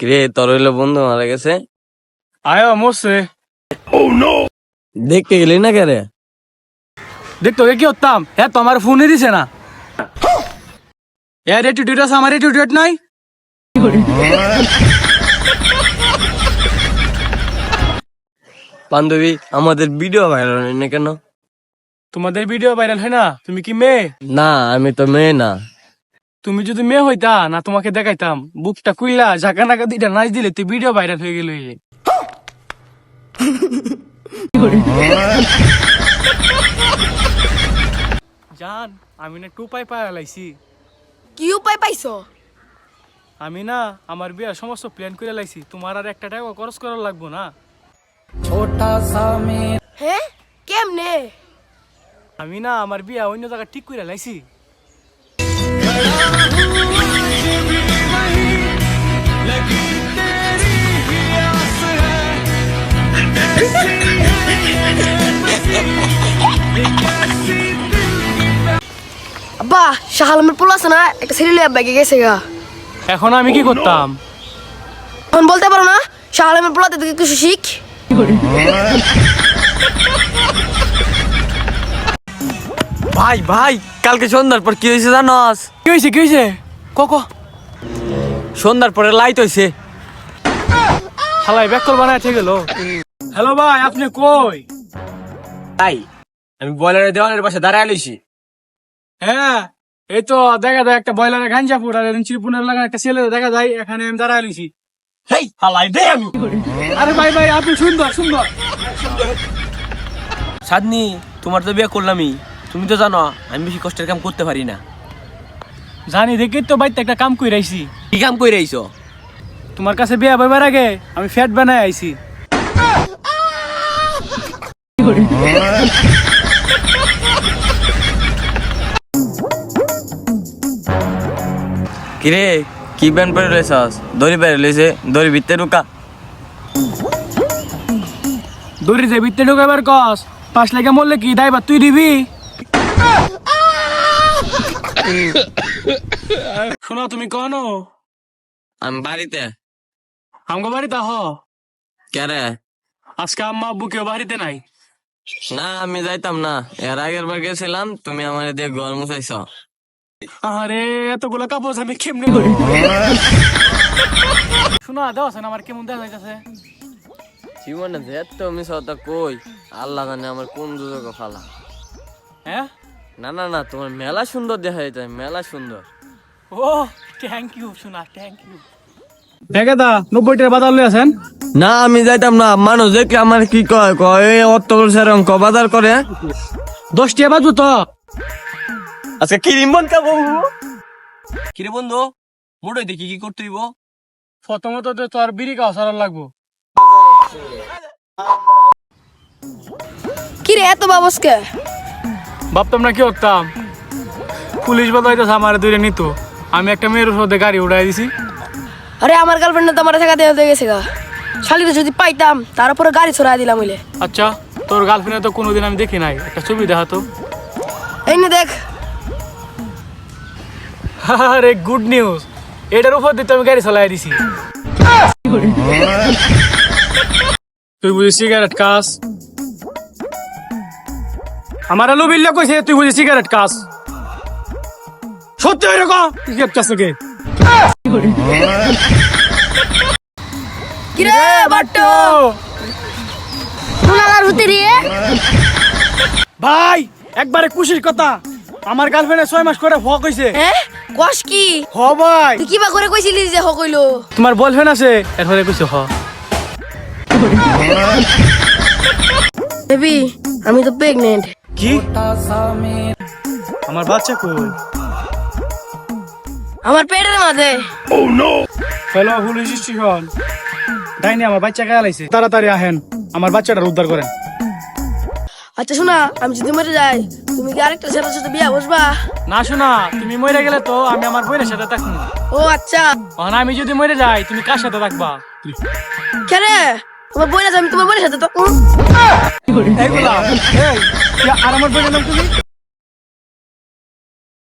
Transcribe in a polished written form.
রে তোর হইলো বন্ধু মারা গেছে। আয় মরছে। দেখতে গেলি না কে রে? দেখতো কি হতাম, হ্যাঁ তো আমার ফোনে দিছে না। এর অ্যাটিটিউড আছে, আমার অ্যাটিটিউড নাই। বান্ধবী আমাদের ভিডিও ভাইরাল হয় না কেন? তোমাদের ভিডিও ভাইরাল হয় না? তুমি কি মেয়ে? না আমি তো মেয়ে না। তুমি যদি মেয়ে হইতা না তোমাকে দেখাইতাম, বুকটা কুইলা ঝাঁকা নাকা দিটা নাচ দিলে তুই ভিডিও ভাইরাল হয়ে গেল। জান আমি না একটু উপায় পাইছি। কি উপায় পাইছো? আমি না আমার বিয়ার সমস্ত প্ল্যান করে লাইছি, তোমার আর একটা টাকা খরচ করার লাগবো না। হ্যাঁ কেমনে? আমি না আমার বিয়া অন্য জায়গা ঠিক করে লাইছি। আব্বা শাহালামের পোলা আছে না, একটা ছেলে লইয়া বাইকে গেছে গা। এখন আমি কি করতাম? এখন বলতে পারো না শাহালামের পোলাতে থেকে কিছু শিখ। ভাই ভাই কালকে সন্ধ্যার পর কি হয়েছে জানস? কি হয়েছে কি হয়েছে কক? সন্ধ্যার পরে লাইট হয়েছে। হালাই ব্যাকল বানায় ঠিক গেল। হ্যালো ভাই, আপনি কই? তাই আমি বয়লারের দেওয়ালের পাশে দাঁড়ায় লইছি। হ্যাঁ এই তো দেখা যায় একটা বয়লারের গাঞ্জাপুর আর চিরপুনের লাগা একটা ছেলে দেখা যায়, এখানে আমি দাঁড়ায় লইছি। হেই হালাই দে আমি। আরে ভাই ভাই আপনি সুন্দর সুন্দর। সাদনি, তোমার তো বিয়ে করলামই, তুমি তো জানো আমি বেশি কষ্টের কাম করতে পারি না। জানি দেখি তো বাইতে একটা কাম কই রাইছি। কি কাম করে আইছো? তোমার কাছে বিয়া বইবার আগে আমি ফ্যাট বানায় আইছি। কিরে কি ব্যান পরে লইছস? দড়ি বের লইছে, দড়ি ভিতরে ঢুকা। দড়ি যে ভিতরে ঢুকাবার কস, 5 লাখ মরলে কি দায়বার তুই দিবি? শোনা তুমি কনো আমি বাড়িতে। আমগো বাড়িতে হ। কে রে? আজকে আম্মা আব্বু কেউ বাড়িতে নাই। না আমি যাইতাম না, এর আগের বার গেছিলাম তুমি আমার দিয়ে ঘর মুছাইছ। আরে এতগুলো কাপড় আমি কেমনে করি? শোনা দাও না আমার কেমন দেখা যাইতেছে। জীবনে যেত মিস হতা কই, আল্লাহ জানে আমার কোন দুজক ফালা। হ্যাঁ না না না, তোমার মেলা সুন্দর দেখা যাইতে, মেলা সুন্দর। ও থ্যাংক ইউ শোনা, থ্যাংক ইউ। দেখে দা 90 টাকা বাজার লই আছেন। না আমি যাইতাম না, মানুষ দেখলে আমার কি কয় কয় অত সেরকম বাজার করে। 10 টাকা বাজু তো। আজকে কি রিমন খাবো? কিরে বন্ধু, মোড়ে দেখি কি করতে হইব? প্রথমত তো তোর বিড়ি খাওয়া সারা লাগবো। কি রে এত বাবসকে? ভাবতাম না কি করতাম, পুলিশ বাজাইতেছে আমার দূরে নিত, আমি একটা মেয়ের সাথে গাড়ি উড়াই দিছি। আরে আমার গার্লফ্রেন্ড তো আমার টাকা দিয়ে গেছে গা। শালিরে যদি পাইতাম তারপরে গাড়ি ছড়াই দিলাম হইলে। আচ্ছা তোর গার্লফ্রেন্ড তো কোনোদিন আমি দেখি নাই, একটা ছবি দেখা তো। এই নে দেখ। আরে গুড নিউজ, এটার উপর দিয়ে তো আমি গাড়ি চালাই দিছি। তুই বুঝি সিগারেট খাস? আমার আলু বিল্লা কইছে তুই বুঝি সিগারেট খাস? সত্যি এরকম সিগারেট খাস নাকি? কি রে বাট্টো পুনালার হতে রে। ভাই একবারে খুশির কথা, আমার গার্লফ্রেন্ডে 6 মাস করে ফক হইছে। হ্যাঁ কস কি? হ ভাই, তুই কিবা করে কইছিলি যে হ কইলো? তোমার বয়ফ্রেন্ড আছে এরপরে কইছো হ। বেবি আমি তো প্রেগন্যান্ট। কি? আমার বাচ্চা কই? আমার পেটের মাঝে। হ্যালো পুলিশ স্টেশন, ডাইনি আমার বাচ্চা খেয়াল আইছে, তাড়াতাড়ি আহেন আমার বাচ্চাটার উদ্ধার করেন। আচ্ছা শোনা, আমি যদি মরে যাই তুমি কি আরেকটা ছেলের সাথে বিয়া বসবা? না শোনা, তুমি মরে গেলে তো আমি আমার বোনের সাথে থাকবো। ও আচ্ছা। আমি যদি মরে যাই তুমি কার সাথে থাকবা? কেরে তোমার বোন আছে, আমি তোমার বোনের সাথে তো। এইগুলা আর আমার বোনের নাম তুমি?